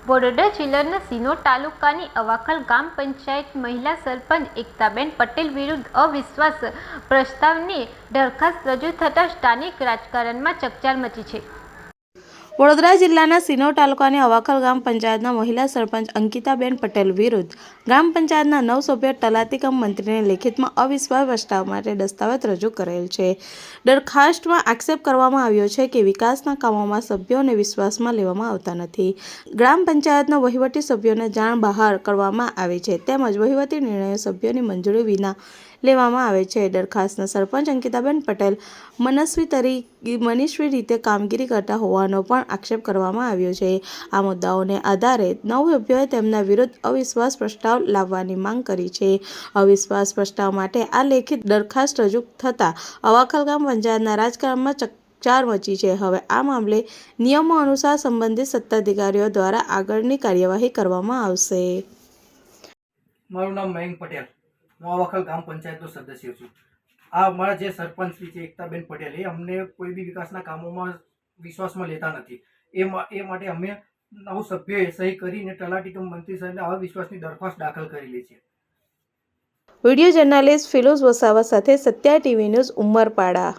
વડોદરા જિલ્લાના સિનોર તાલુકાની અવાખલ ગ્રામ પંચાયત મહિલા સરપંચ એકતાબેન પટેલ વિરુદ્ધ અવિશ્વાસ પ્રસ્તાવની દરખાસ્ત રજૂ થતાં સ્થાનિક રાજકારણમાં ચકચાર મચી છે। વડોદરા જિલ્લાના સિનોર તાલુકાની અવાખલ ગ્રામ પંચાયતના મહિલા સરપંચ અંકિતાબેન પટેલ વિરુદ્ધ ગ્રામ પંચાયતના 9 સભ્ય તલાટી કમ મંત્રીને લેખિતમાં અવિશ્વાસ પ્રસ્તાવ માટે દસ્તાવેજ રજૂ કરેલ છે। દરખાસ્તમાં આક્ષેપ કરવામાં આવ્યો છે કે વિકાસના કામોમાં સભ્યોને વિશ્વાસમાં લેવામાં આવતા નથી। ગ્રામ પંચાયતના વહીવટી સભ્યોને જાણ બહાર કરવામાં આવે છે તેમજ વહીવટી નિર્ણયો સભ્યોની મંજૂરી વિના લેવામાં આવે છે। દરખાસ્તના સરપંચ અંકિતાબેન પટેલ મનસ્વી રીતે કામગીરી કરતા હોવાનો પણ આક્ષેપ કરવામાં આવ્યો છે। આ મુદ્દાઓને આધારે 9 સભ્યોએ તેમના વિરુદ્ધ અવિશ્વાસ પ્રસ્તાવ લાવવાની માંગ કરી છે। અવિશ્વાસ પ્રસ્તાવ માટે આ લેખિત દરખાસ્ત રજૂ થતાં અવાખલ ગ્રામ પંચાયતના રાજકારણમાં ચકચાર મચી છે। હવે આ મામલે નિયમો અનુસાર સંબંધિત સત્તાધિકારીઓ દ્વારા આગળની કાર્યવાહી કરવામાં આવશે। મારું નામ મયંક પટેલ, હું અવાખલ ગ્રામ પંચાયતનો સદસ્ય છું। આ અમારા જે સરપંચ શ્રી છે એકતાબેન પટેલ, એ અમને કોઈ બી વિકાસના કામોમાં વિશ્વાસમાં લેતા નથી। એ માટે અમે 9 સભ્યોએ સહી કરીને તલાટી કમ મંત્રી સાહેબને અવિશ્વાસની દરખાસ્ત દાખલ કરેલી છે। વિડીયો જર્નલિસ્ટ ફિરોઝ વસાવા સાથે સત્યા ટીવી ન્યૂઝ ઉમરપાડા।